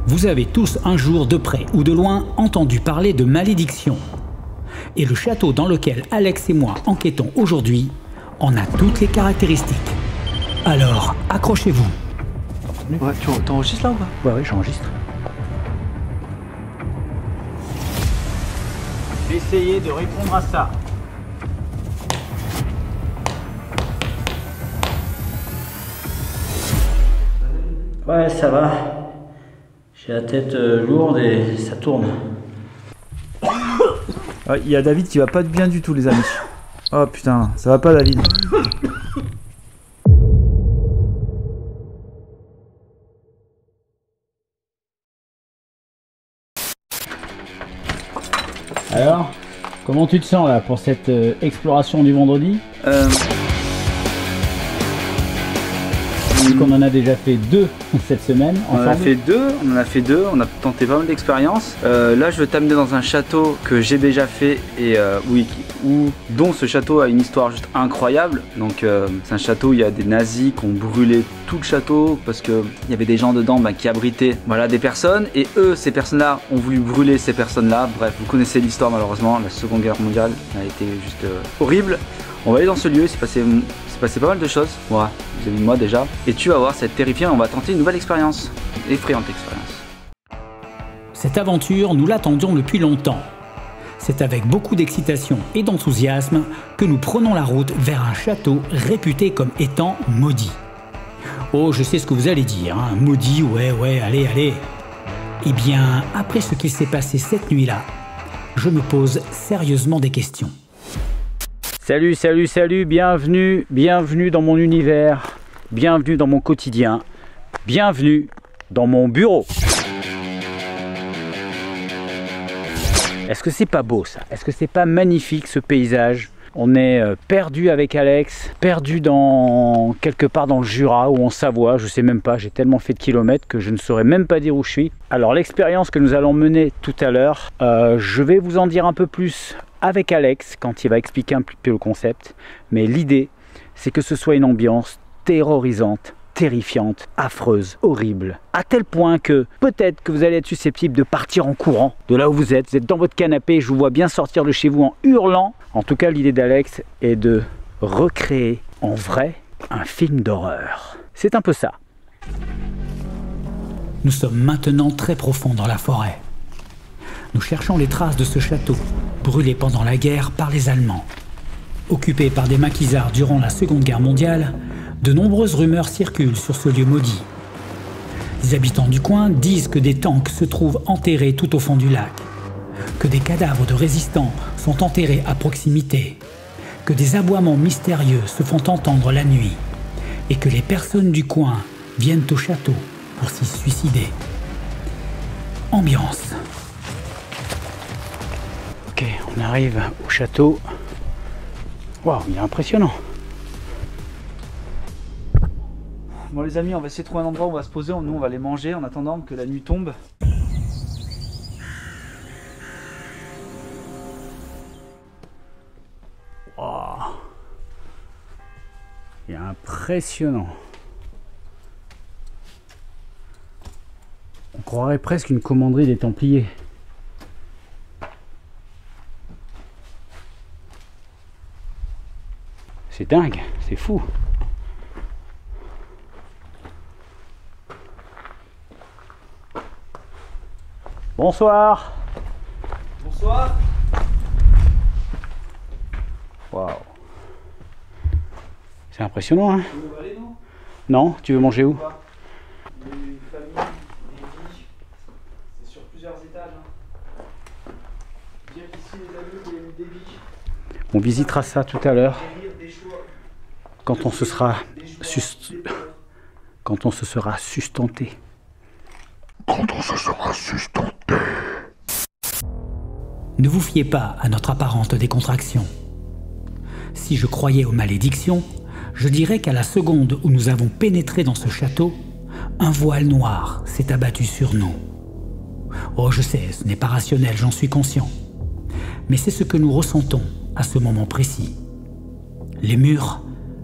Vous avez tous un jour de près ou de loin entendu parler de malédiction. Et le château dans lequel Alex et moi enquêtons aujourd'hui en a toutes les caractéristiques. Alors, accrochez-vous. Ouais, tu enregistres là ou pas? Ouais, j'enregistre. Essayez de répondre à ça. Ouais, ça va. J'ai la tête lourde et ça tourne. Ouais, il y a David qui va pas bien du tout, les amis. Oh putain, ça va pas, David. Alors, comment tu te sens là pour cette exploration du vendredi? On en a déjà fait 2 cette semaine. On en a fait deux, on a tenté pas mal d'expériences. Là je veux t'amener dans un château que j'ai déjà fait et dont ce château a une histoire juste incroyable. Donc c'est un château où il y a des nazis qui ont brûlé tout le château parce qu'il y avait des gens dedans qui abritaient des personnes, et ces personnes-là ont voulu brûler ces personnes-là. Bref, vous connaissez l'histoire malheureusement, la Seconde Guerre mondiale a été juste horrible. On va aller dans ce lieu, c'est passé pas mal de choses, voilà, vis-à-vis de moi déjà. Et tu vas voir, c'est terrifiant, on va tenter une nouvelle expérience, effrayante expérience. Cette aventure, nous l'attendions depuis longtemps. C'est avec beaucoup d'excitation et d'enthousiasme que nous prenons la route vers un château réputé comme étant maudit. Oh, je sais ce que vous allez dire, hein. Maudit, ouais, allez. Eh bien, après ce qui s'est passé cette nuit-là, je me pose sérieusement des questions. Salut, bienvenue dans mon univers, bienvenue dans mon quotidien, bienvenue dans mon bureau. Est-ce que c'est pas beau ça? Est-ce que c'est pas magnifique ce paysage? On est perdu avec Alex, perdu quelque part dans le Jura ou en Savoie, je sais même pas, j'ai tellement fait de kilomètres que je ne saurais même pas dire où je suis. Alors l'expérience que nous allons mener tout à l'heure, je vais vous en dire un peu plus avec Alex quand il va expliquer un peu le concept, mais l'idée c'est que ce soit une ambiance terrorisante, terrifiante, affreuse, horrible, à tel point que peut-être que vous allez être susceptible de partir en courant de là où vous êtes dans votre canapé, je vous vois bien sortir de chez vous en hurlant. En tout cas, l'idée d'Alex est de recréer en vrai un film d'horreur. C'est un peu ça. Nous sommes maintenant très profonds dans la forêt. Nous cherchons les traces de ce château, brûlé pendant la guerre par les Allemands. Occupé par des maquisards durant la Seconde Guerre mondiale, de nombreuses rumeurs circulent sur ce lieu maudit. Les habitants du coin disent que des tanks se trouvent enterrés tout au fond du lac, que des cadavres de résistants sont enterrés à proximité, que des aboiements mystérieux se font entendre la nuit, et que les personnes du coin viennent au château pour s'y suicider. Ambiance. Ok, on arrive au château. Waouh, il est impressionnant. Bon les amis, on va essayer de trouver un endroit où on va se poser, nous on va aller manger en attendant que la nuit tombe. Wow. Il est impressionnant. On croirait presque une commanderie des Templiers. C'est dingue, c'est fou. Bonsoir. Bonsoir. Waouh. C'est impressionnant, hein? Tu veux aller, non? Non, tu veux manger où? Il y a une famille, des vies. C'est sur plusieurs étages. Hein. Bien qu'ici, les amis, il y a eu des vies. On visitera ça tout à l'heure. Quand on se sera sustenté. Ne vous fiez pas à notre apparente décontraction. Si je croyais aux malédictions, je dirais qu'à la seconde où nous avons pénétré dans ce château, un voile noir s'est abattu sur nous. Oh, je sais, ce n'est pas rationnel, j'en suis conscient. Mais c'est ce que nous ressentons à ce moment précis. Les murs,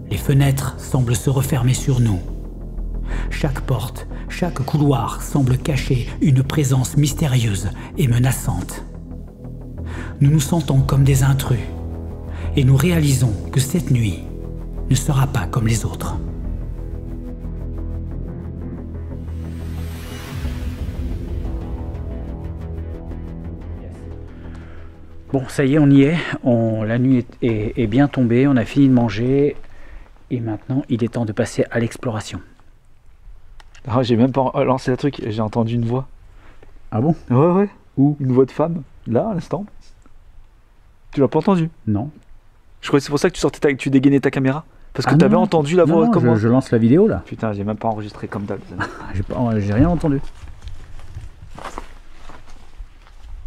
les fenêtres semblent se refermer sur nous. Chaque porte, chaque couloir semble cacher une présence mystérieuse et menaçante. Nous nous sentons comme des intrus et nous réalisons que cette nuit ne sera pas comme les autres. Bon, ça y est, on y est. La nuit est bien tombée, on a fini de manger et maintenant il est temps de passer à l'exploration. Ah, j'ai même pas lancé le truc, j'ai entendu une voix. Ah bon? Ouais. Où? Une voix de femme, là, à l'instant. Tu l'as pas entendu? Non. Je crois que c'est pour ça que tu dégainais ta caméra. Parce que Ah t'avais non, entendu la voix non, comme moi. je lance la vidéo là. Putain, j'ai même pas enregistré comme d'hab. J'ai rien entendu.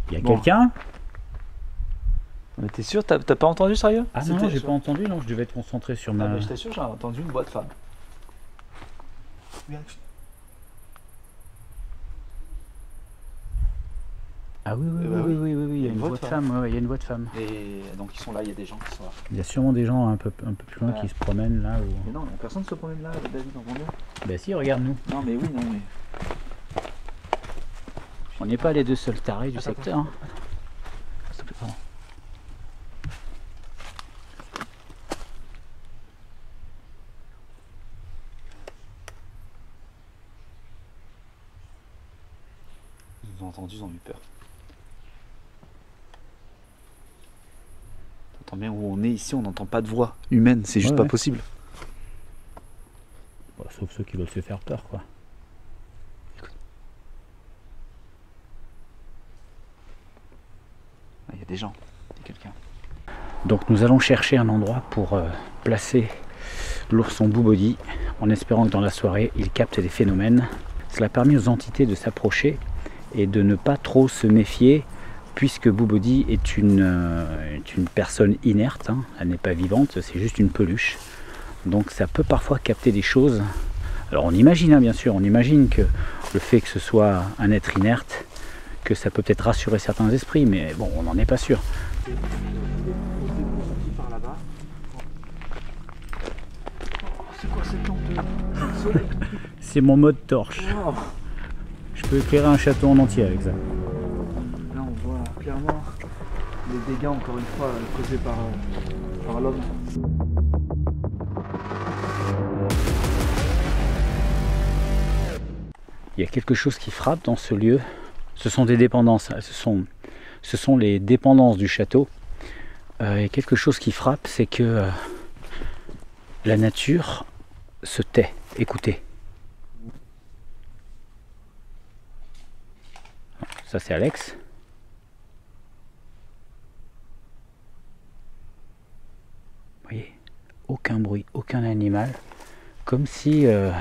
Il y a quelqu'un? Mais t'es sûr? T'as pas entendu, sérieux? Ah non, j'ai pas entendu, non, je devais être concentré sur ma... Ah, mais j'étais sûr, j'ai entendu une voix de femme. Ah oui, il y a une voix de femme, il y a une voix de femme. Et donc ils sont là, il y a des gens qui sont là. Il y a sûrement des gens un peu plus loin qui se promènent là. Ou... Mais non, personne ne se promène là, David, dans mon dos. Bah si, regarde-nous. Non mais oui, non mais... On n'est pas les deux seuls tarés du secteur. Hein. S'il te plaît, pardon. Ils ont entendu, ils ont eu peur. T'entends bien où on est ici, on n'entend pas de voix humaine, c'est juste pas possible. Bon, sauf ceux qui veulent se faire peur, quoi. Il y a des gens, il y a quelqu'un. Donc nous allons chercher un endroit pour placer l'ourson Boubodi en espérant que dans la soirée il capte des phénomènes. Cela a permis aux entités de s'approcher et de ne pas trop se méfier puisque Boubodi est une personne inerte, hein. Elle n'est pas vivante, c'est juste une peluche. Donc ça peut parfois capter des choses. Alors on imagine, hein, bien sûr, on imagine que le fait que ce soit un être inerte, que ça peut peut-être rassurer certains esprits, mais bon, on n'en est pas sûr. C'est quoi cette lampe de soleil? C'est mon mode torche. Wow. Je peux éclairer un château en entier avec ça. Là on voit clairement les dégâts encore une fois causés par l'homme. Il y a quelque chose qui frappe dans ce lieu. Ce sont des dépendances. Ce sont les dépendances du château. Il y a quelque chose qui frappe, c'est que la nature se tait. Écoutez. Ça c'est Alex. Vous voyez, aucun bruit, aucun animal. Comme si la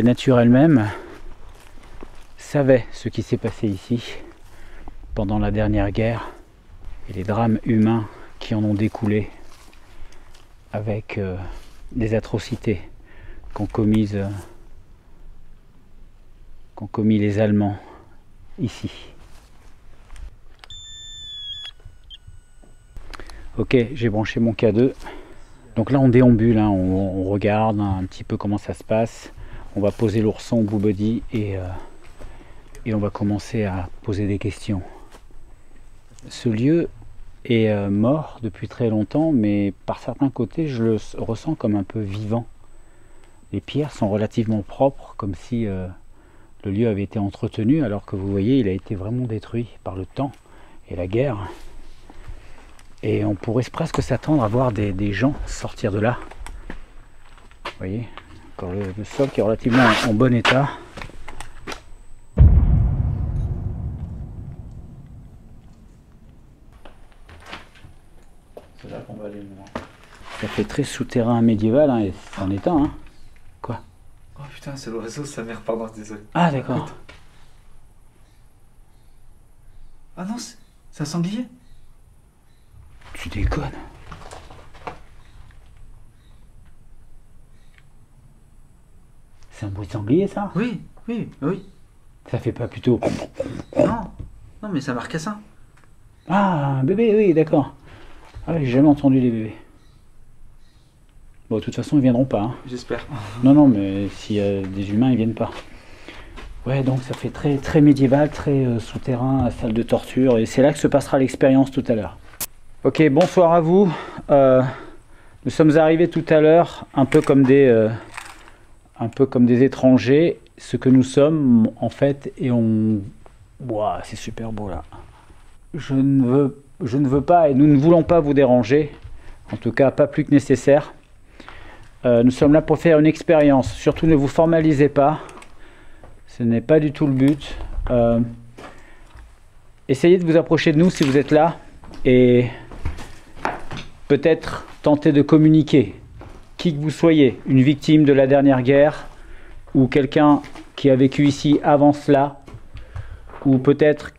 nature elle-même savait ce qui s'est passé ici pendant la dernière guerre et les drames humains qui en ont découlé avec les atrocités qu'ont commis les Allemands ici. Ok, j'ai branché mon K2. Donc là on déambule, hein, on regarde un petit peu comment ça se passe. On va poser l'ourson Boubodi et on va commencer à poser des questions. Ce lieu est mort depuis très longtemps, mais par certains côtés je le ressens comme un peu vivant. Les pierres sont relativement propres, comme si le lieu avait été entretenu, alors que vous voyez il a été vraiment détruit par le temps et la guerre. Et on pourrait presque s'attendre à voir des gens sortir de là. Vous voyez, encore le sol qui est relativement en bon état. C'est là qu'on va aller maintenant. Ça fait très souterrain médiéval, hein, et en état. Hein. Quoi? Oh putain, c'est l'oiseau, sa mère, pardon, désolé. Ah d'accord. Ah non, c'est un sanglier. Tu déconnes. C'est un bruit de sanglier ça? Oui. Ça fait pas plutôt... Non, mais ça marque à ça. Ah, un bébé, oui, d'accord. Ah oui, j'ai jamais entendu des bébés. Bon, de toute façon, ils viendront pas. Hein. J'espère. Non, non, mais s'il y a des humains, ils viennent pas. Ouais, donc ça fait très, très médiéval, très souterrain, salle de torture. Et c'est là que se passera l'expérience tout à l'heure. Ok, bonsoir à vous. Nous sommes arrivés tout à l'heure, un peu comme des étrangers. Ce que nous sommes, en fait, et on... Ouah, c'est super beau là. Je ne veux pas, et nous ne voulons pas vous déranger. En tout cas, pas plus que nécessaire. Nous sommes là pour faire une expérience. Surtout, ne vous formalisez pas. Ce n'est pas du tout le but. Essayez de vous approcher de nous si vous êtes là. Et peut-être tenter de communiquer. Qui que vous soyez, une victime de la dernière guerre, ou quelqu'un qui a vécu ici avant cela, ou peut-être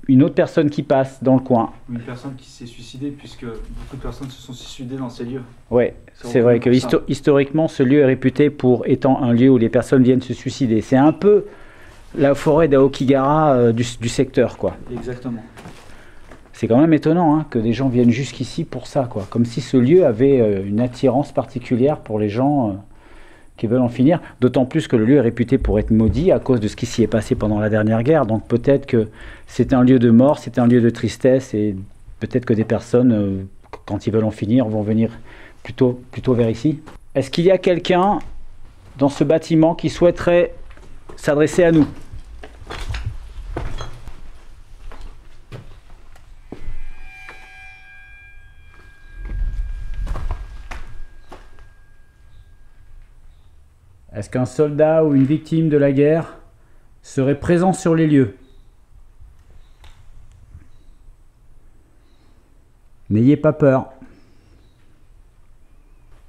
une autre personne qui passe dans le coin. Une personne qui s'est suicidée, puisque beaucoup de personnes se sont suicidées dans ces lieux. Ouais, c'est vrai que historiquement, ce lieu est réputé pour étant un lieu où les personnes viennent se suicider. C'est un peu la forêt d'Aokigahara du secteur, quoi. Exactement. C'est quand même étonnant hein, que des gens viennent jusqu'ici pour ça, quoi. Comme si ce lieu avait une attirance particulière pour les gens qui veulent en finir. D'autant plus que le lieu est réputé pour être maudit à cause de ce qui s'y est passé pendant la dernière guerre. Donc peut-être que c'est un lieu de mort, c'est un lieu de tristesse, et peut-être que des personnes, quand ils veulent en finir, vont venir plutôt vers ici. Est-ce qu'il y a quelqu'un dans ce bâtiment qui souhaiterait s'adresser à nous ? Est-ce qu'un soldat ou une victime de la guerre serait présent sur les lieux? N'ayez pas peur.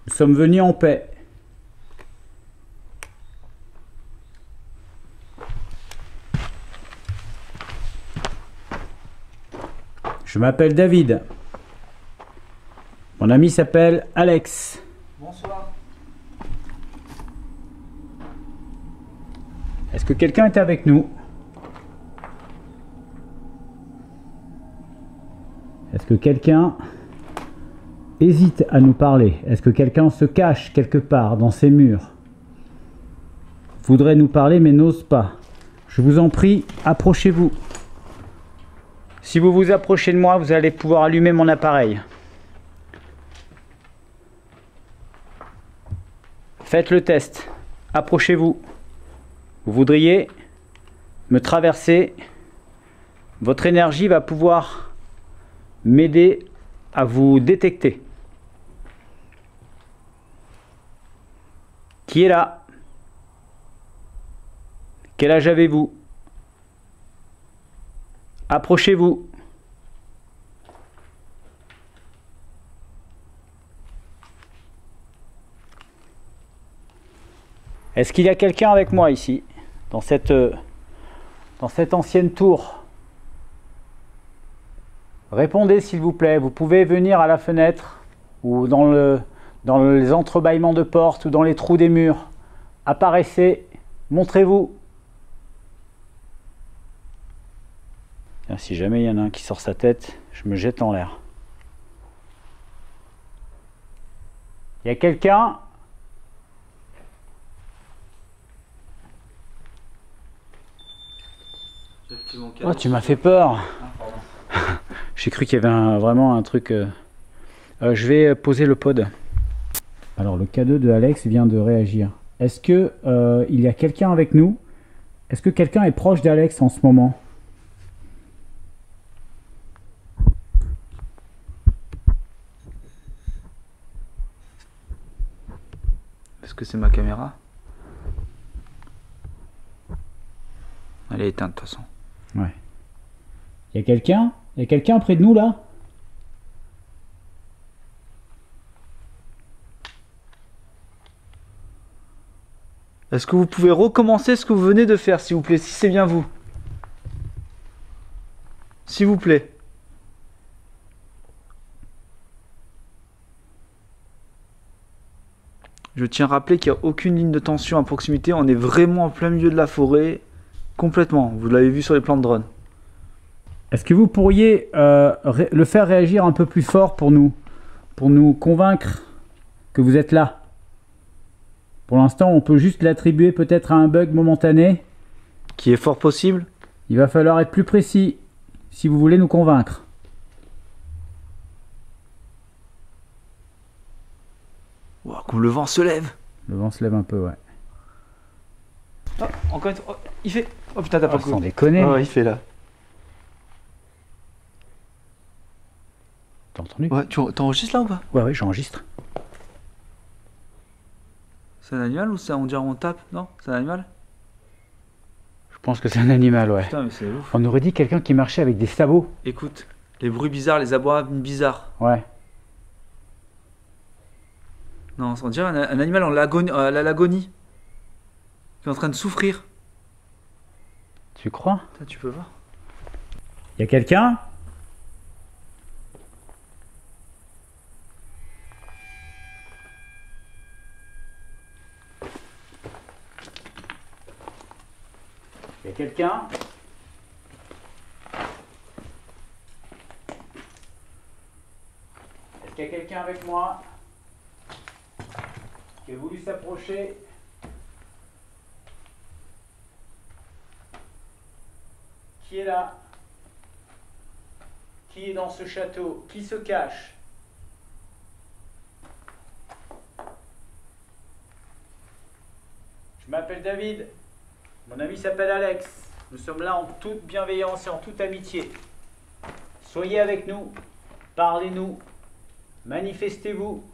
Nous sommes venus en paix. Je m'appelle David. Mon ami s'appelle Alex. Bonsoir. Est-ce que quelqu'un est avec nous? Est-ce que quelqu'un hésite à nous parler? Est-ce que quelqu'un se cache quelque part dans ces murs? Voudrait nous parler mais n'ose pas. Je vous en prie, approchez-vous. Si vous vous approchez de moi, vous allez pouvoir allumer mon appareil. Faites le test. Approchez-vous. Vous voudriez me traverser. Votre énergie va pouvoir m'aider à vous détecter. Qui est là? Quel âge avez-vous? Approchez-vous. Est-ce qu'il y a quelqu'un avec moi ici, dans cette ancienne tour? Répondez s'il vous plaît. Vous pouvez venir à la fenêtre ou dans les entrebâillements de portes ou dans les trous des murs. Apparaissez, montrez-vous. Si jamais il y en a un qui sort sa tête, je me jette en l'air. Il y a quelqu'un? Oh, tu m'as fait peur. J'ai cru qu'il y avait vraiment un truc... je vais poser le pod. Alors, le K2 de Alex vient de réagir. Est-ce que il y a quelqu'un avec nous? Est-ce que quelqu'un est proche d'Alex en ce moment? Est-ce que c'est ma caméra? Elle est éteinte de toute façon. Ouais. Il y a quelqu'un? Il y a quelqu'un près de nous là? Est-ce que vous pouvez recommencer ce que vous venez de faire, s'il vous plaît, si c'est bien vous? S'il vous plaît. Je tiens à rappeler qu'il n'y a aucune ligne de tension à proximité. On est vraiment en plein milieu de la forêt. Complètement. Vous l'avez vu sur les plans de drone. Est-ce que vous pourriez le faire réagir un peu plus fort pour nous convaincre que vous êtes là? Pour l'instant, on peut juste l'attribuer peut-être à un bug momentané. Qui est fort possible. Il va falloir être plus précis si vous voulez nous convaincre. Wow, comme le vent se lève. Le vent se lève un peu, ouais. Oh, encore une fois. Oh, il fait. Oh putain, t'as pas Sans déconner. Oh, il fait là. T'as entendu? Ouais, tu t'enregistres là ou pas? Ouais, j'enregistre. C'est un animal ou ça on dirait on tape? Non? C'est un animal? Je pense que c'est un animal, ouais. Putain, mais c'est ouf. On aurait dit quelqu'un qui marchait avec des sabots. Écoute, les bruits bizarres, les abois bizarres. Ouais. Non, on dirait un animal en l'agonie. Qui est en train de souffrir. Tu crois? Putain, tu peux voir. Y a quelqu'un? Y a quelqu'un? Est-ce qu'il y a quelqu'un avec moi qui a voulu s'approcher? Qui est là? Qui est dans ce château? Qui se cache? Je m'appelle David. Mon ami s'appelle Alex. Nous sommes là en toute bienveillance et en toute amitié. Soyez avec nous. Parlez-nous. Manifestez-vous.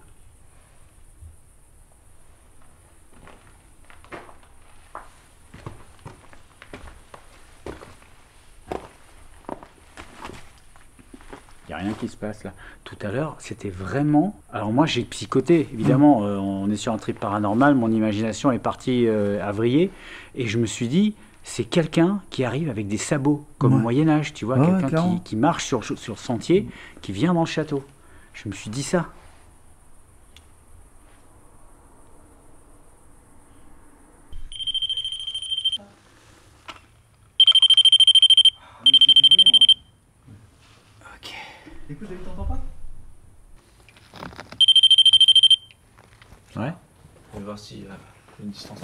Il n'y a rien qui se passe là. Tout à l'heure, c'était vraiment... Alors moi, j'ai psychoté, évidemment. On est sur un trip paranormal. Mon imagination est partie à vriller. Et je me suis dit, c'est quelqu'un qui arrive avec des sabots, comme au Moyen-Âge, tu vois. Quelqu'un qui marche sur le sentier, qui vient dans le château. Je me suis dit ça. Écoute, David, t'entends pas? Ouais. On va voir si y a une distance.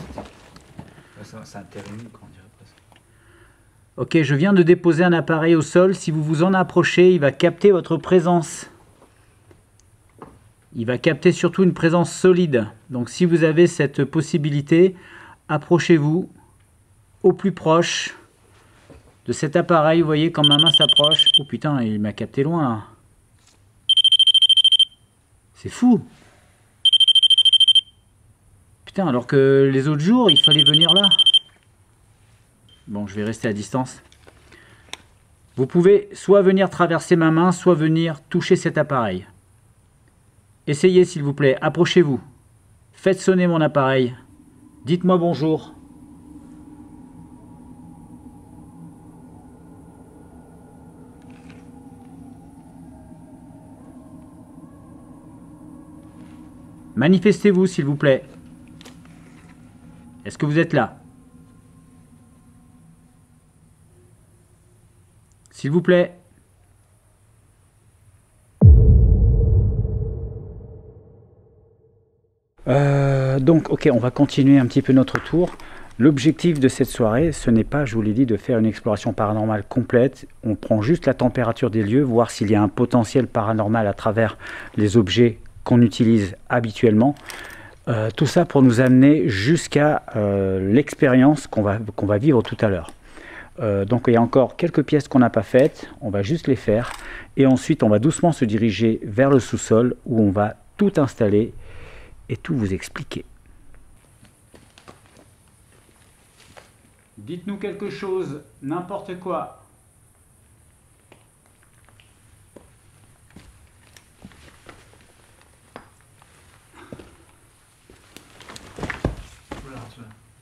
C'est un terrain, quand on dirait presque. Ok, je viens de déposer un appareil au sol. Si vous vous en approchez, il va capter votre présence. Il va capter surtout une présence solide. Donc si vous avez cette possibilité, approchez-vous au plus proche de cet appareil. Vous voyez, quand ma main s'approche... Oh putain, il m'a capté loin là. C'est fou. Putain, alors que les autres jours, il fallait venir là. Bon, je vais rester à distance. Vous pouvez soit venir traverser ma main, soit venir toucher cet appareil. Essayez s'il vous plaît, approchez-vous. Faites sonner mon appareil. Dites-moi bonjour. Manifestez-vous s'il vous plaît. Est-ce que vous êtes là? S'il vous plaît. Donc, ok, on va continuer un petit peu notre tour. L'objectif de cette soirée, ce n'est pas, je vous l'ai dit, de faire une exploration paranormale complète. On prend juste la température des lieux, voir s'il y a un potentiel paranormal à travers les objets qu'on utilise habituellement. Tout ça pour nous amener jusqu'à l'expérience qu'on va vivre tout à l'heure. Donc il y a encore quelques pièces qu'on n'a pas faites, on va juste les faire. Et ensuite, on va doucement se diriger vers le sous-sol où on va tout installer et tout vous expliquer. Dites-nous quelque chose, n'importe quoi.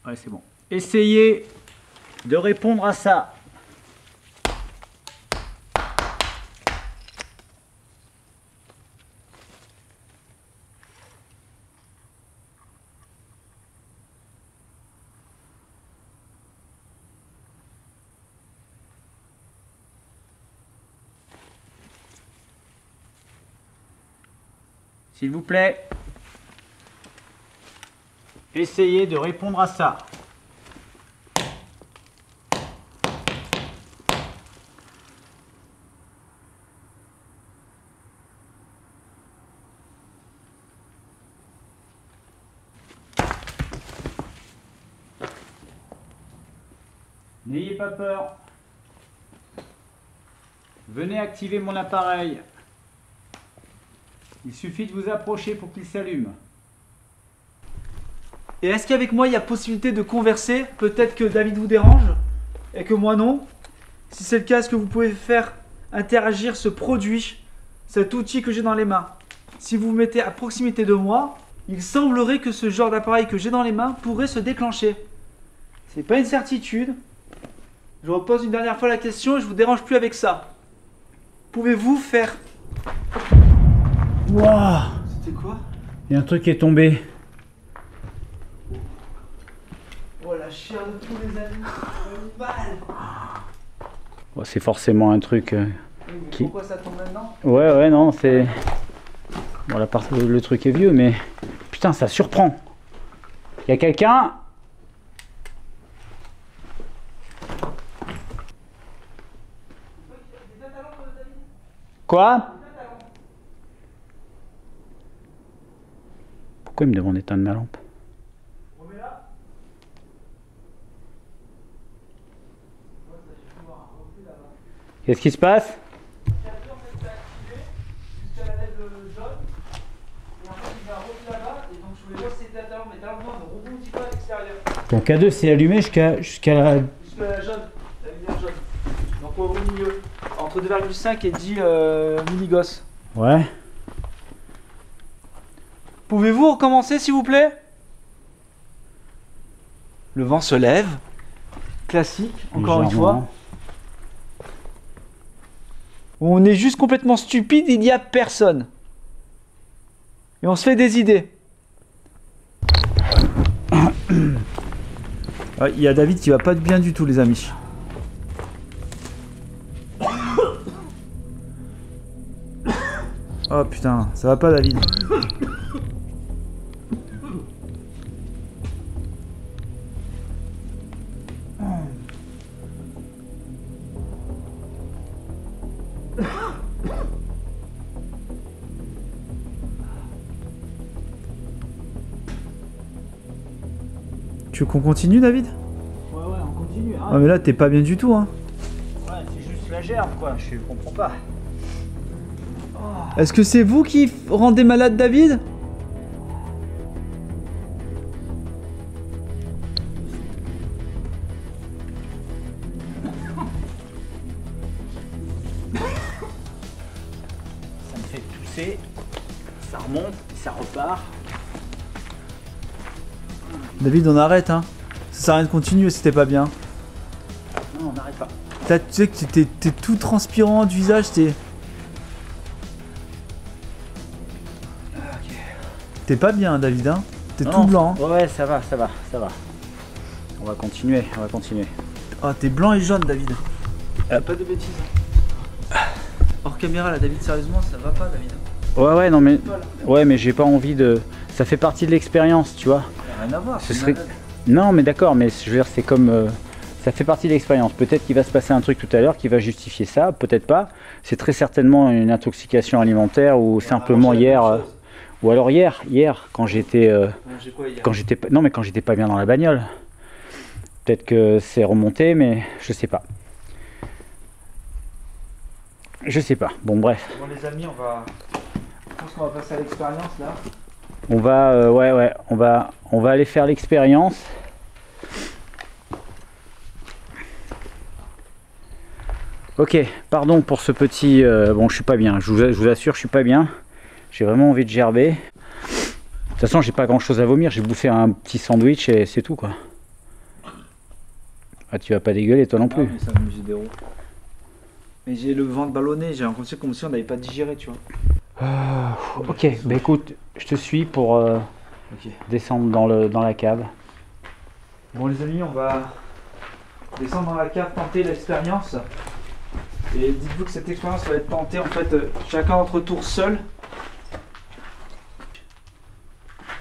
Ouais, c'est bon. Essayez de répondre à ça. S'il vous plaît. essayer de répondre à ça. N'ayez pas peur. Venez activer mon appareil. Il suffit de vous approcher pour qu'il s'allume. Et est-ce qu'avec moi il y a possibilité de converser? Peut-être que David vous dérange et que moi non. Si c'est le cas, est-ce que vous pouvez faire interagir ce produit, cet outil que j'ai dans les mains? Si vous vous mettez à proximité de moi, il semblerait que ce genre d'appareil que j'ai dans les mains pourrait se déclencher. C'est pas une certitude. Je repose une dernière fois la question et je vous dérange plus avec ça. Pouvez-vous faire... Waouh! C'était quoi? Il y a un truc qui est tombé. Oh la chair de tous les animaux. Oh, c'est forcément un truc... Oui, mais pourquoi ça tombe maintenant? Ouais, non, c'est... Bon, le truc est vieux, mais... Putain, ça surprend. Il y a quelqu'un? Quoi? Pourquoi il me demande d'éteindre ma lampe? Qu'est-ce qui se passe? Donc K2 c'est allumé jusqu'à la... Jusqu'à la jaune, la lumière jaune. Donc au milieu, entre 2,5 et 10 milligauss. Ouais. Pouvez-vous recommencer s'il vous plaît? Le vent se lève. Classique, encore une fois. On est juste complètement stupide, il n'y a personne. Et on se fait des idées. Il y a David qui va pas bien du tout les amis. Oh putain, ça va pas David. Tu veux qu'on continue David? Ouais, on continue. Hein. Ah mais là t'es pas bien du tout hein. Ouais, c'est juste la gerbe quoi, je comprends pas. Est-ce que c'est vous qui rendez malade David? Ça me fait tousser, ça remonte, ça repart. David on arrête hein. Ça sert à rien de continuer si t'es pas bien. Non, on n'arrête pas. Tu sais que t'es tout transpirant du visage, T'es pas bien David hein. T'es tout blanc hein. Ouais, ça va. On va continuer. Ah t'es blanc et jaune David. Pas de bêtises. Hors caméra là David, sérieusement ça va pas David. Ouais, non mais... Ouais, mais j'ai pas envie de... Ça fait partie de l'expérience, tu vois. Rien à voir. Ce serait... Non mais d'accord, mais je veux dire c'est comme... Ça fait partie de l'expérience. Peut-être qu'il va se passer un truc tout à l'heure qui va justifier ça, peut-être pas. C'est très certainement une intoxication alimentaire ou simplement hier... Ou alors hier, quand j'étais... quand j'étais pas bien dans la bagnole. Peut-être que c'est remonté, mais je sais pas. Bon bref. Bon les amis, je pense qu'on va passer à l'expérience là. On va, on va aller faire l'expérience. Ok, pardon pour ce petit... bon, je suis pas bien, je vous assure, je suis pas bien. J'ai vraiment envie de gerber. De toute façon, j'ai pas grand chose à vomir, j'ai bouffé un petit sandwich et c'est tout quoi. Ah, tu vas pas dégueuler toi non plus. Mais ça m'amuse des roues. Mais j'ai le ventre ballonné, j'ai l'impression comme si on n'avait pas digéré, tu vois. Ok, bah écoute, je te suis pour descendre dans la cave. Bon les amis, on va descendre dans la cave, tenter l'expérience. Et dites-vous que cette expérience va être tentée en fait chacun notre tour seul.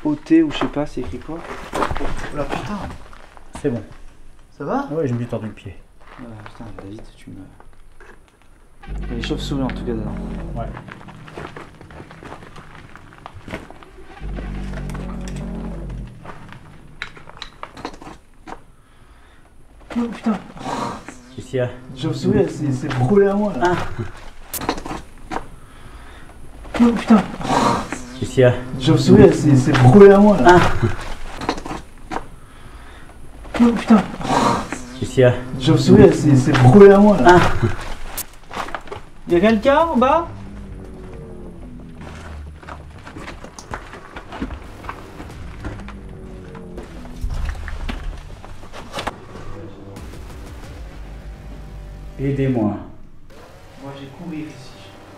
OT ou je sais pas, c'est écrit quoi? Oh la putain. C'est bon. Ça va? Ouais, j'ai mis tordu le pied. Putain, David, tu me... Il y a les chauves-souris en tout cas dedans. Ouais. Oh putain. Qu'est-ce qu'il y a? Les chauves-souris, c'est brûlé à moi là. Oh putain. Qu'est-ce qu'il y a? Les chauves-souris, c'est brûlé à moi là. Oh putain. Qu'est-ce qu'il y a? Les chauves-souris, c'est brûlé à moi là. Y'a quelqu'un en bas? Aidez-moi. Moi j'ai courir ici.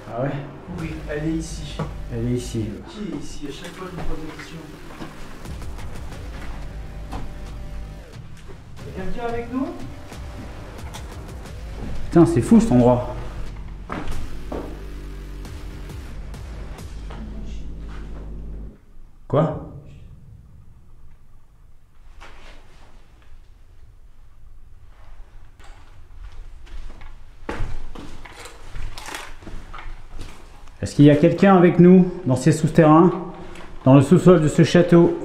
Ah ouais? Courir, elle est ici. Elle est ici. Qui est ici? À chaque fois je me pose la question. Y'a quelqu'un avec nous? Putain, c'est fou cet endroit. Quoi? Est-ce qu'il y a quelqu'un avec nous dans ces souterrains, dans le sous-sol de ce château?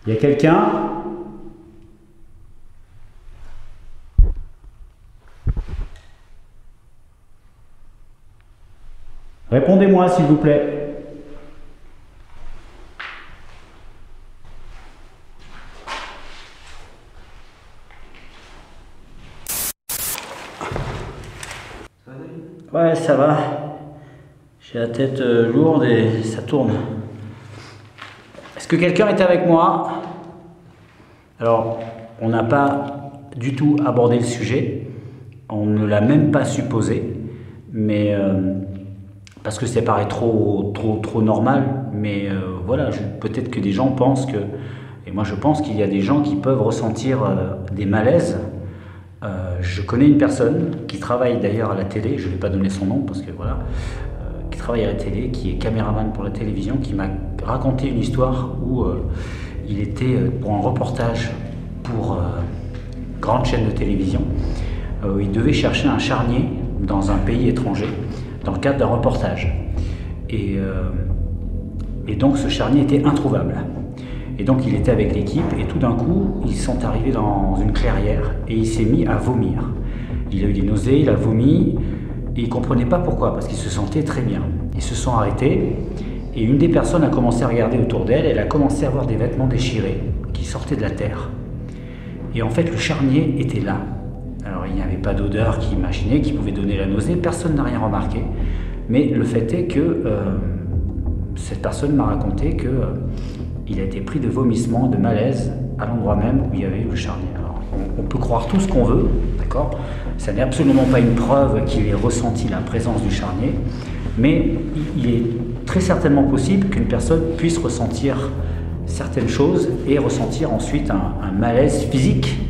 Il y a quelqu'un? Répondez-moi s'il vous plaît. Ouais, ça va. J'ai la tête lourde et ça tourne. Est-ce que quelqu'un est avec moi? Alors, on n'a pas du tout abordé le sujet. On ne l'a même pas supposé. Mais parce que ça paraît trop normal. Mais voilà, peut-être que des gens pensent que... Et moi, je pense qu'il y a des gens qui peuvent ressentir des malaises. Je connais une personne qui travaille d'ailleurs à la télé, je ne vais pas donner son nom parce que voilà, qui travaille à la télé, qui est caméraman pour la télévision, qui m'a raconté une histoire où il était pour un reportage pour une grande chaîne de télévision. Il devait chercher un charnier dans un pays étranger dans le cadre d'un reportage. Et donc ce charnier était introuvable. Et donc il était avec l'équipe et tout d'un coup, ils sont arrivés dans une clairière et il s'est mis à vomir. Il a eu des nausées, il a vomi et il ne comprenait pas pourquoi, parce qu'il se sentait très bien. Ils se sont arrêtés et une des personnes a commencé à regarder autour d'elle, elle a commencé à voir des vêtements déchirés qui sortaient de la terre. Et en fait, le charnier était là. Alors il n'y avait pas d'odeur qui imaginait, qui pouvait donner la nausée, personne n'a rien remarqué. Mais le fait est que cette personne m'a raconté que il a été pris de vomissements, de malaise à l'endroit même où il y avait eu le charnier. Alors, on peut croire tout ce qu'on veut, d'accord? Ça n'est absolument pas une preuve qu'il ait ressenti la présence du charnier, mais il est très certainement possible qu'une personne puisse ressentir certaines choses et ressentir ensuite un malaise physique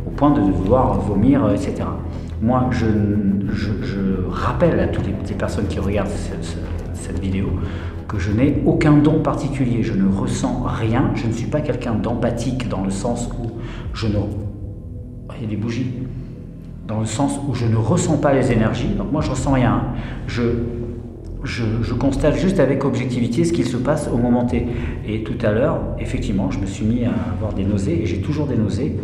au point de devoir vomir, etc. Moi, je rappelle à toutes les personnes qui regardent cette vidéo que je n'ai aucun don particulier, je ne ressens rien, je ne suis pas quelqu'un d'empathique dans le sens où je ne... Il y a des bougies. Dans le sens où je ne ressens pas les énergies, donc moi je ressens rien. Je constate juste avec objectivité ce qu'il se passe au moment T. Et tout à l'heure, effectivement, je me suis mis à avoir des nausées, et j'ai toujours des nausées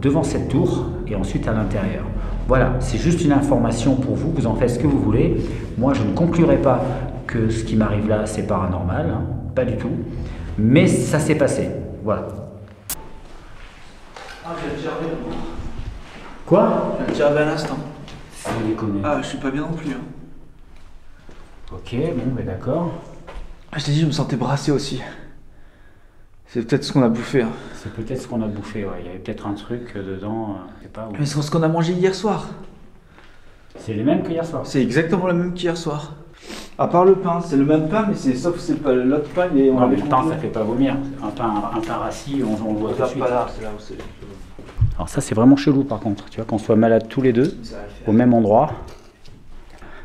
devant cette tour et ensuite à l'intérieur. Voilà, c'est juste une information pour vous, vous en faites ce que vous voulez. Moi je ne conclurai pas que ce qui m'arrive là c'est paranormal, hein, pas du tout, mais ça s'est passé, voilà. Ah, j'ai le gerber. Quoi? J'ai le gerber à l'instant. Sans déconner. Ah, je suis pas bien non plus. Hein. Ok, bon, ben d'accord. Ah, je t'ai dit, je me sentais brassé aussi. C'est peut-être ce qu'on a bouffé. Hein. C'est peut-être ce qu'on a bouffé, ouais. Il y avait peut-être un truc dedans, je sais pas où. Mais c'est ce qu'on a mangé hier soir. C'est les mêmes que hier soir. C'est exactement le même qu'hier soir. À part le pain, c'est le même pain, mais c'est sauf que c'est pas l'autre pain. Et on Non, mais avait le pain, congelé. ça fait pas vomir. Un pain rassis, on le voit tout de suite. Pas là, c'est là où c'est. Alors ça, c'est vraiment chelou par contre. Tu vois, qu'on soit malade tous les deux, Ça va le faire. au même endroit,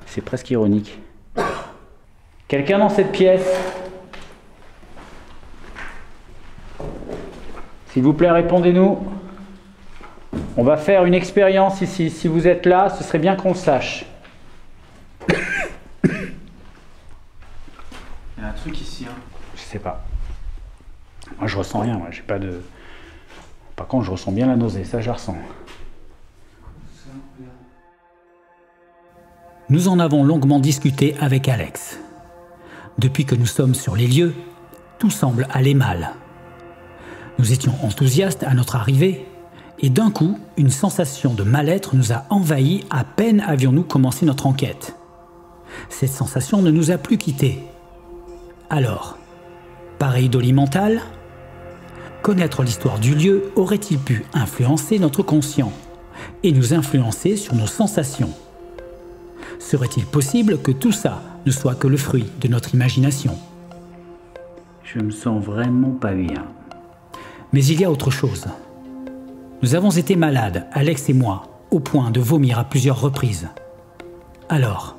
c'est presque ironique. Quelqu'un dans cette pièce? S'il vous plaît, répondez-nous. On va faire une expérience ici. Si vous êtes là, ce serait bien qu'on le sache. Il y a un truc ici. Hein. Je sais pas. Moi, je ressens rien. Moi, j'ai pas de. Par contre, je ressens bien la nausée. Ça, je la ressens. Nous en avons longuement discuté avec Alex. Depuis que nous sommes sur les lieux, tout semble aller mal. Nous étions enthousiastes à notre arrivée, et d'un coup, une sensation de mal-être nous a envahis à peine avions-nous commencé notre enquête. Cette sensation ne nous a plus quittés. Alors, pareidolie mentale? Connaître l'histoire du lieu aurait-il pu influencer notre conscient et nous influencer sur nos sensations? Serait-il possible que tout ça ne soit que le fruit de notre imagination? Je me sens vraiment pas bien. Mais il y a autre chose. Nous avons été malades, Alex et moi, au point de vomir à plusieurs reprises. Alors,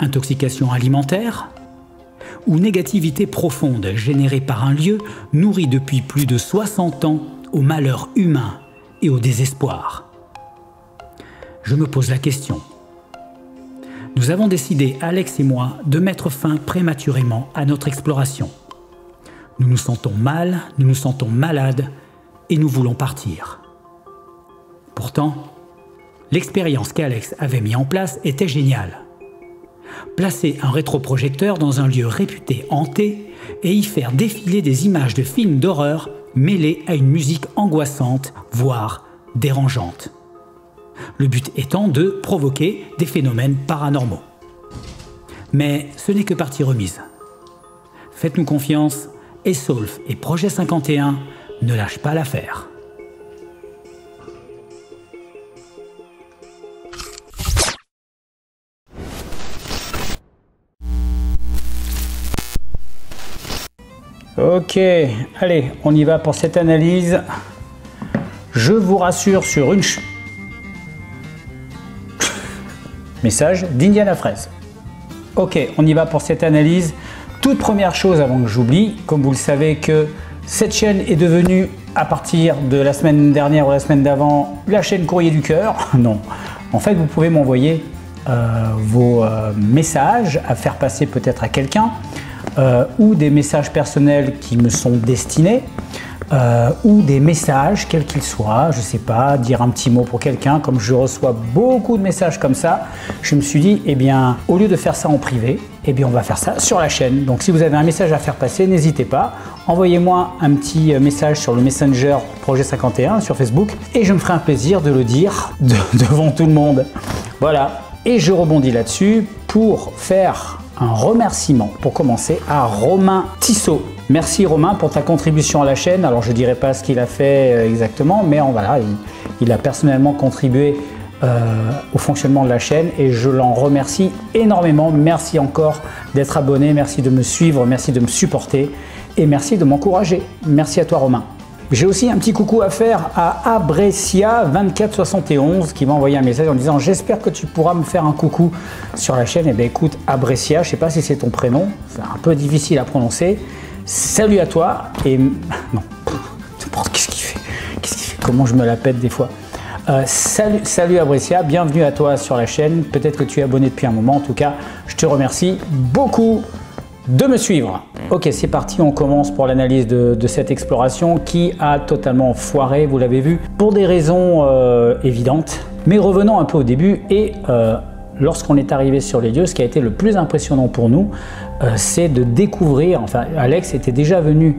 intoxication alimentaire? Ou négativité profonde générée par un lieu nourri depuis plus de 60 ans au malheur humain et au désespoir? Je me pose la question. Nous avons décidé, Alex et moi, de mettre fin prématurément à notre exploration. Nous nous sentons mal, nous nous sentons malades et nous voulons partir. Pourtant, l'expérience qu'Alex avait mis en place était géniale. Placer un rétroprojecteur dans un lieu réputé hanté et y faire défiler des images de films d'horreur mêlées à une musique angoissante, voire dérangeante. Le but étant de provoquer des phénomènes paranormaux. Mais ce n'est que partie remise. Faites-nous confiance, ESOLF et Projet 51 ne lâchent pas l'affaire. Ok, allez, on y va pour cette analyse. Je vous rassure sur une message d'Indiana Fraise. Ok, on y va pour cette analyse. Toute première chose avant que j'oublie, comme vous le savez que cette chaîne est devenue, à partir de la semaine dernière ou la semaine d'avant, la chaîne Courrier du Cœur. Non, en fait vous pouvez m'envoyer vos messages à faire passer peut-être à quelqu'un, ou des messages personnels qui me sont destinés, ou des messages quels qu'ils soient, je sais pas, dire un petit mot pour quelqu'un. Comme je reçois beaucoup de messages comme ça, je me suis dit, eh bien, au lieu de faire ça en privé, eh bien, on va faire ça sur la chaîne. Donc si vous avez un message à faire passer, n'hésitez pas, envoyez-moi un petit message sur le Messenger Projet 51 sur Facebook et je me ferai un plaisir de le dire devant tout le monde. Voilà, et je rebondis là-dessus pour faire un remerciement, pour commencer, à Romain Tissot. Merci Romain pour ta contribution à la chaîne. Alors je ne dirai pas ce qu'il a fait exactement, mais voilà, il a personnellement contribué au fonctionnement de la chaîne et je l'en remercie énormément. Merci encore d'être abonné, merci de me suivre, merci de me supporter et merci de m'encourager. Merci à toi Romain. J'ai aussi un petit coucou à faire à Abrecia2471 qui m'a envoyé un message en disant « J'espère que tu pourras me faire un coucou sur la chaîne. » Eh bien écoute, Abrecia, je ne sais pas si c'est ton prénom, c'est un peu difficile à prononcer. Salut à toi et... Non, qu'est-ce qu'il fait? Comment je me la pète des fois. Salut Abrecia, bienvenue à toi sur la chaîne. Peut-être que tu es abonné depuis un moment. En tout cas, je te remercie beaucoup de me suivre. Ok, c'est parti, on commence pour l'analyse de cette exploration qui a totalement foiré, vous l'avez vu, pour des raisons évidentes. Mais revenons un peu au début et lorsqu'on est arrivé sur les lieux, ce qui a été le plus impressionnant pour nous, c'est de découvrir, enfin Alex était déjà venu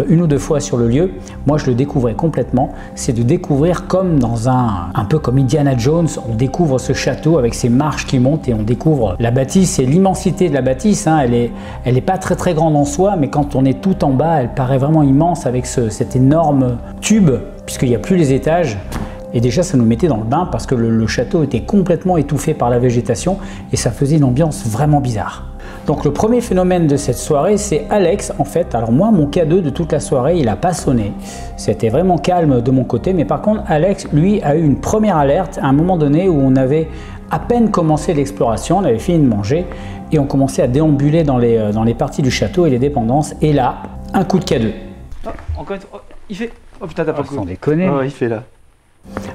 une ou deux fois sur le lieu, moi je le découvrais complètement, c'est de découvrir comme dans un peu comme Indiana Jones, on découvre ce château avec ses marches qui montent et on découvre la bâtisse et l'immensité de la bâtisse, hein, elle est pas très grande en soi, mais quand on est tout en bas, elle paraît vraiment immense avec cet énorme tube, puisqu'il n'y a plus les étages. Et déjà, ça nous mettait dans le bain parce que le château était complètement étouffé par la végétation et ça faisait une ambiance vraiment bizarre. Donc le premier phénomène de cette soirée, c'est Alex en fait. Alors moi, mon K2 de toute la soirée, il n'a pas sonné. C'était vraiment calme de mon côté. Mais par contre, Alex, lui, a eu une première alerte à un moment donné où on avait à peine commencé l'exploration. On avait fini de manger et on commençait à déambuler dans les parties du château et les dépendances. Et là, un coup de K2. Oh, encore une fois, oh, il fait. Oh putain, t'as pas le coup. Sans déconner. Oh, il fait là.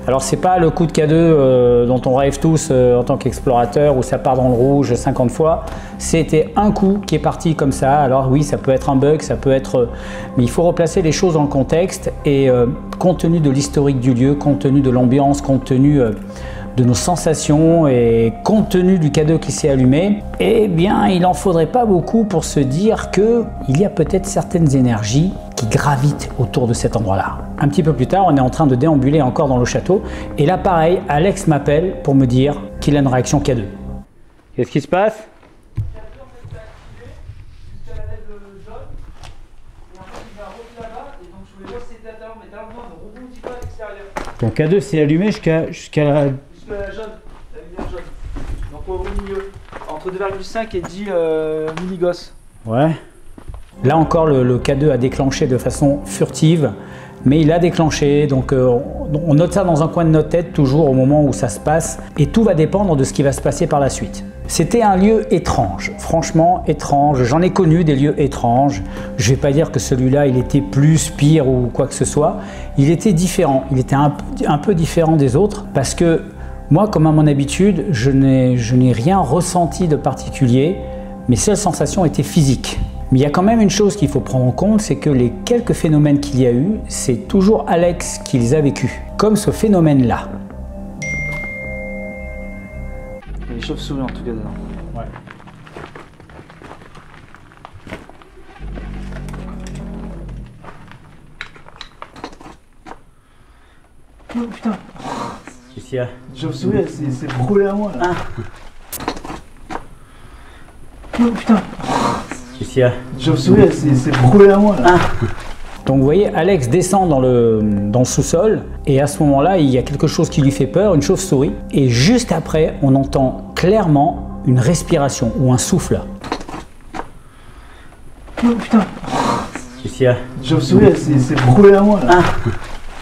Alors c'est pas le coup de K2 dont on rêve tous en tant qu'explorateur où ça part dans le rouge 50 fois. C'était un coup qui est parti comme ça. Alors oui, ça peut être un bug, ça peut être... mais il faut replacer les choses dans le contexte et compte tenu de l'historique du lieu, compte tenu de l'ambiance, compte tenu de nos sensations et compte tenu du K2 qui s'est allumé, eh bien il en faudrait pas beaucoup pour se dire que il y a peut-être certaines énergies qui gravitent autour de cet endroit-là. Un petit peu plus tard, on est en train de déambuler encore dans le château et là pareil, Alex m'appelle pour me dire qu'il a une réaction K2. Qu'est-ce qui se passe? Ton K2 s'est allumé jusqu'à la... La jaune, la lumière jaune. Donc au milieu, entre 2,5 et 10 milligauss. Ouais. Là encore, le K2 a déclenché de façon furtive, mais il a déclenché. Donc on note ça dans un coin de notre tête, toujours au moment où ça se passe, et tout va dépendre de ce qui va se passer par la suite. C'était un lieu étrange, franchement étrange. J'en ai connu des lieux étranges. Je ne vais pas dire que celui-là, il était plus, pire ou quoi que ce soit. Il était différent, il était un peu différent des autres, parce que moi, comme à mon habitude, je n'ai rien ressenti de particulier. Mes seules sensations étaient physiques. Mais il y a quand même une chose qu'il faut prendre en compte, c'est que les quelques phénomènes qu'il y a eu, c'est toujours Alex qui les a vécus. Comme ce phénomène-là. Il y a des chauves-souris en tout cas dedans. Ouais. Oh putain, Qu'est-ce qu'il y a? les chauves-souris, c'est brûlé à moi là. Oh putain, Qu'est-ce qu'il y a? les chauves-souris, c'est brûlé à moi là. Donc vous voyez, Alex descend dans le sous-sol et à ce moment-là, il y a quelque chose qui lui fait peur, une chauve-souris. Et juste après, on entend clairement une respiration ou un souffle. Oh putain, Qu'est-ce qu'il y a? les chauves-souris, c'est brûlé à moi là.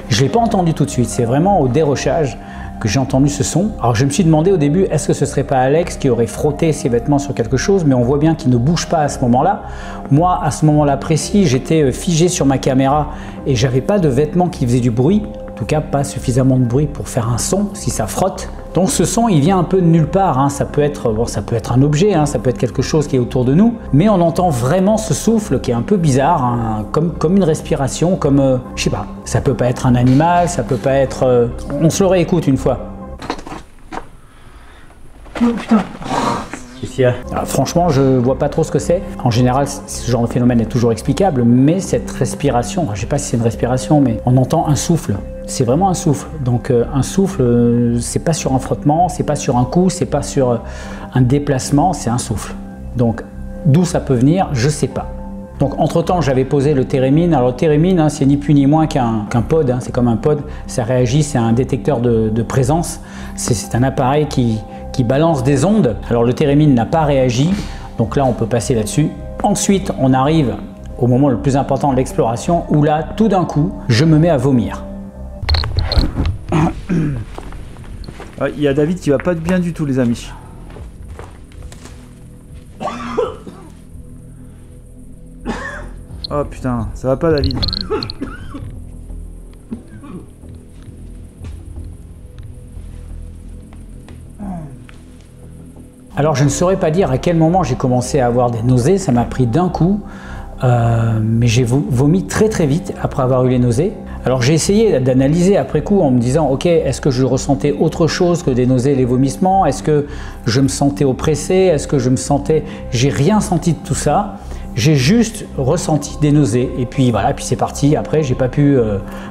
Je ne l'ai pas entendu tout de suite, c'est vraiment au dérochage que j'ai entendu ce son. Alors je me suis demandé au début, est-ce que ce serait pas Alex qui aurait frotté ses vêtements sur quelque chose, mais on voit bien qu'il ne bouge pas à ce moment-là. Moi, à ce moment-là précis, j'étais figé sur ma caméra et j'avais pas de vêtements qui faisaient du bruit, en tout cas pas suffisamment de bruit pour faire un son si ça frotte. Donc ce son, il vient un peu de nulle part, hein. Ça peut être un objet, hein. Ça peut être quelque chose qui est autour de nous, mais on entend vraiment ce souffle qui est un peu bizarre, hein. Comme une respiration, comme, je sais pas, ça peut pas être un animal, ça peut pas être... On se le réécoute une fois. Oh putain, Qu'est-ce qu'il y a? Alors, franchement, je vois pas trop ce que c'est. En général, ce genre de phénomène est toujours explicable, mais cette respiration, je sais pas si c'est une respiration, mais on entend un souffle. C'est vraiment un souffle. Donc un souffle, c'est pas sur un frottement, c'est pas sur un coup, c'est pas sur un déplacement, c'est un souffle. Donc d'où ça peut venir, je sais pas. Donc entre-temps, j'avais posé le térémine. Alors le térémine, hein, c'est ni plus ni moins qu'un pod, hein, c'est comme un pod, ça réagit, c'est un détecteur de présence. C'est un appareil qui balance des ondes. Alors le térémine n'a pas réagi, donc là on peut passer là-dessus. Ensuite, on arrive au moment le plus important de l'exploration, où là, tout d'un coup, je me mets à vomir. il y a David qui va pas bien du tout les amis. Oh putain, ça va pas David. Alors je ne saurais pas dire à quel moment j'ai commencé à avoir des nausées, ça m'a pris d'un coup, mais j'ai vomi très très vite après avoir eu les nausées. Alors j'ai essayé d'analyser après coup en me disant ok, est-ce que je ressentais autre chose que des nausées et les vomissements? Est-ce que je me sentais oppressé? Est-ce que je me sentais... J'ai rien senti de tout ça, j'ai juste ressenti des nausées et puis voilà, puis c'est parti. Après j'ai pas pu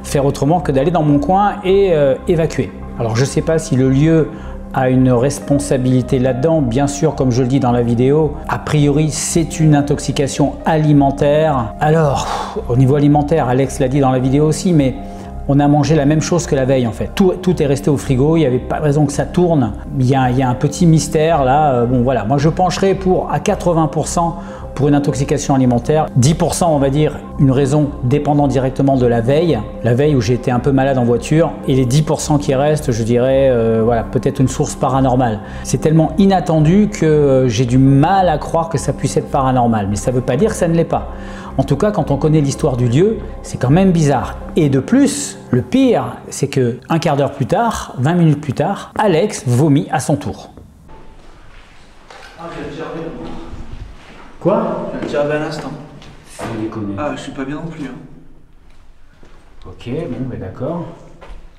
faire autrement que d'aller dans mon coin et évacuer. Alors je sais pas si le lieu a une responsabilité là-dedans. Bien sûr, comme je le dis dans la vidéo, a priori, c'est une intoxication alimentaire. Alors, au niveau alimentaire, Alex l'a dit dans la vidéo aussi, mais on a mangé la même chose que la veille en fait. Tout est resté au frigo, il n'y avait pas de raison que ça tourne. Il y a un petit mystère là. Bon voilà, moi je pencherai pour à 80% pour une intoxication alimentaire. 10% on va dire une raison dépendant directement de la veille où j'ai été un peu malade en voiture, et les 10% qui restent, je dirais, voilà, peut-être une source paranormale. C'est tellement inattendu que j'ai du mal à croire que ça puisse être paranormal, mais ça ne veut pas dire que ça ne l'est pas. En tout cas, quand on connaît l'histoire du lieu, c'est quand même bizarre. Et de plus, le pire, c'est que un quart d'heure plus tard, 20 minutes plus tard, Alex vomit à son tour. Ah, j'ai déjà revu. Quoi? J'ai déjà revu à l'instant. Sans déconner. Ah, je suis pas bien non plus. Hein. Ok, bon, ben d'accord.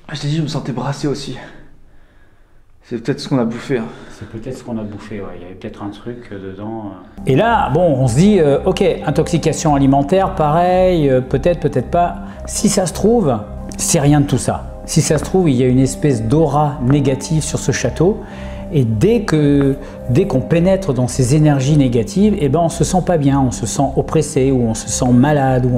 Ah, je t'ai dit, je me sentais brassé aussi. C'est peut-être ce qu'on a bouffé. Hein. C'est peut-être ce qu'on a bouffé, ouais. Il y avait peut-être un truc dedans. Et là, bon, on se dit, ok, intoxication alimentaire, pareil, peut-être, peut-être pas. Si ça se trouve, c'est rien de tout ça. Si ça se trouve, il y a une espèce d'aura négative sur ce château. Et dès qu'on pénètre dans ces énergies négatives, eh ben on se sent pas bien, on se sent oppressé ou on se sent malade.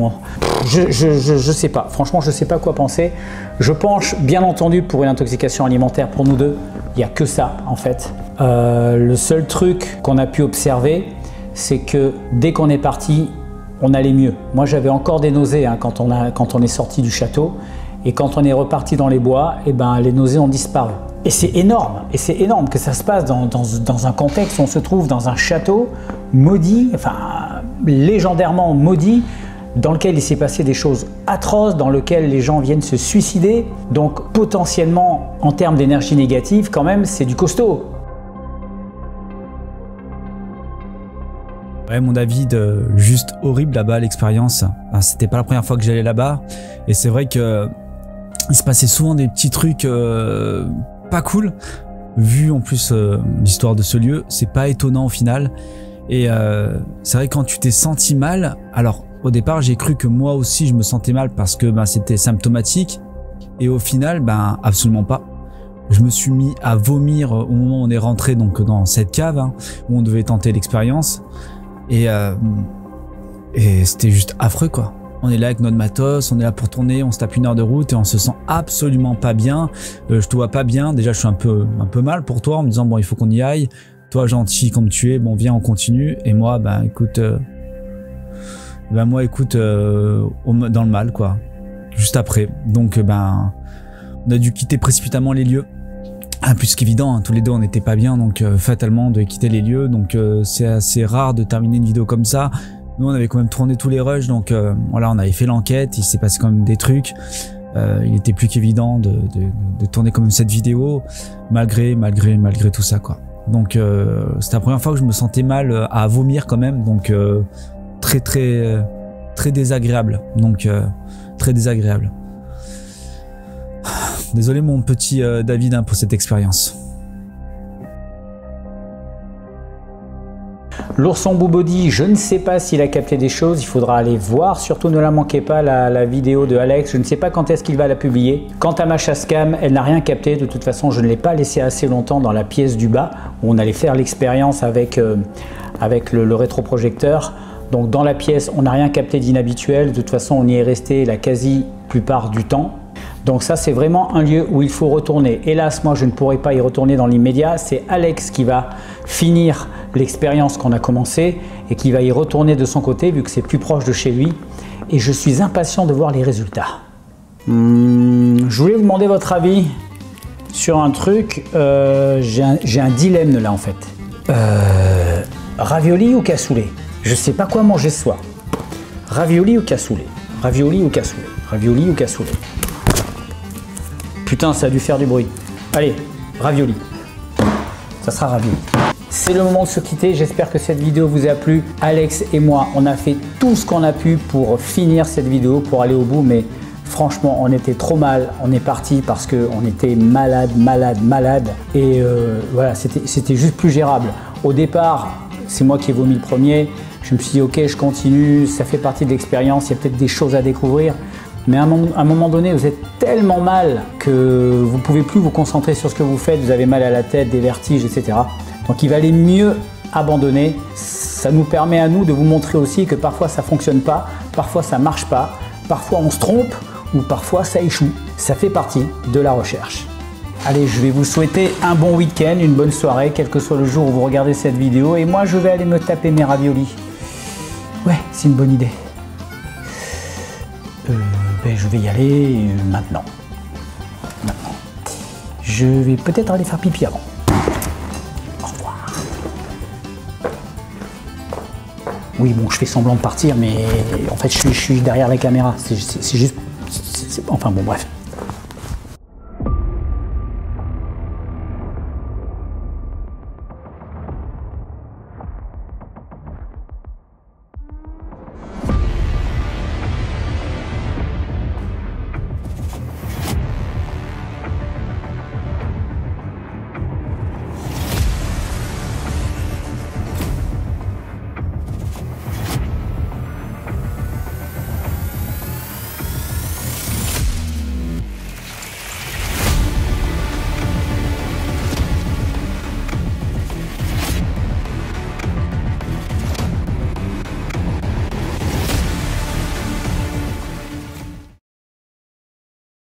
Je sais pas, franchement je sais pas quoi penser. Je penche bien entendu pour une intoxication alimentaire pour nous deux, il n'y a que ça en fait. Le seul truc qu'on a pu observer, c'est que dès qu'on est parti, on allait mieux. Moi j'avais encore des nausées hein, quand on est sorti du château, et quand on est reparti dans les bois, eh ben, les nausées ont disparu. Et c'est énorme que ça se passe dans un contexte où on se trouve dans un château maudit, enfin légendairement maudit, dans lequel il s'est passé des choses atroces, dans lequel les gens viennent se suicider. Donc potentiellement, en termes d'énergie négative, quand même, c'est du costaud. Ouais, mon David, juste horrible là-bas l'expérience. C'était pas la première fois que j'allais là-bas, et c'est vrai que il se passait souvent des petits trucs pas cool. Vu en plus l'histoire de ce lieu, c'est pas étonnant au final. Et c'est vrai que quand tu t'es senti mal, alors au départ j'ai cru que moi aussi je me sentais mal parce que c'était symptomatique, et au final absolument pas. Je me suis mis à vomir au moment où on est rentré donc dans cette cave hein, où on devait tenter l'expérience. Et c'était juste affreux quoi. On est là avec notre matos, on est là pour tourner, on se tape 1 heure de route et on se sent absolument pas bien. Je te vois pas bien, déjà je suis un peu mal pour toi en me disant bon il faut qu'on y aille. Toi gentil comme tu es, bon viens on continue. Et moi écoute, dans le mal quoi. Juste après. Donc on a dû quitter précipitamment les lieux. Plus qu'évident, hein, tous les deux on n'était pas bien, donc fatalement de quitter les lieux. Donc c'est assez rare de terminer une vidéo comme ça. Nous on avait quand même tourné tous les rushs, donc voilà, on avait fait l'enquête, il s'est passé quand même des trucs. Il était plus qu'évident de tourner quand même cette vidéo, malgré tout ça quoi. Donc c'était la première fois que je me sentais mal à vomir quand même, donc très désagréable. Donc très désagréable. Désolé mon petit David hein, pour cette expérience. L'ourson Boubody, je ne sais pas s'il a capté des choses, il faudra aller voir. Surtout ne la manquez pas, la vidéo de Alex. Je ne sais pas quand est-ce qu'il va la publier. Quant à ma chasse cam, elle n'a rien capté. De toute façon, je ne l'ai pas laissée assez longtemps dans la pièce du bas où on allait faire l'expérience avec le rétroprojecteur. Donc dans la pièce, on n'a rien capté d'inhabituel. De toute façon, on y est resté la quasi plupart du temps. Donc ça, c'est vraiment un lieu où il faut retourner. Hélas, moi, je ne pourrai pas y retourner dans l'immédiat. C'est Alex qui va finir l'expérience qu'on a commencé et qui va y retourner de son côté, vu que c'est plus proche de chez lui. Et je suis impatient de voir les résultats. Je voulais vous demander votre avis sur un truc. J'ai un dilemme là, en fait. Ravioli ou cassoulet? Je sais pas quoi manger ce soir. Ravioli ou cassoulet? Ravioli ou cassoulet? Ravioli ou cassoulet? Putain, ça a dû faire du bruit. Allez, ravioli. Ça sera ravioli. C'est le moment de se quitter. J'espère que cette vidéo vous a plu. Alex et moi, on a fait tout ce qu'on a pu pour finir cette vidéo, pour aller au bout. Mais franchement, on était trop mal. On est parti parce qu'on était malade. Et voilà, c'était juste plus gérable. Au départ, c'est moi qui ai vomi le premier. Je me suis dit, ok, je continue. Ça fait partie de l'expérience. Il y a peut-être des choses à découvrir. Mais à un moment donné, vous êtes tellement mal que vous ne pouvez plus vous concentrer sur ce que vous faites. Vous avez mal à la tête, des vertiges, etc. Donc il valait mieux abandonner. Ça nous permet à nous de vous montrer aussi que parfois ça ne fonctionne pas, parfois ça ne marche pas, parfois on se trompe ou parfois ça échoue. Ça fait partie de la recherche. Allez, je vais vous souhaiter un bon week-end, une bonne soirée, quel que soit le jour où vous regardez cette vidéo. Et moi, je vais aller me taper mes raviolis. Ouais, c'est une bonne idée. Ben, je vais y aller maintenant. Je vais peut-être aller faire pipi avant. Au revoir. Oui, bon, je fais semblant de partir, mais en fait, je suis derrière la caméra. C'est juste... Enfin bon, bref.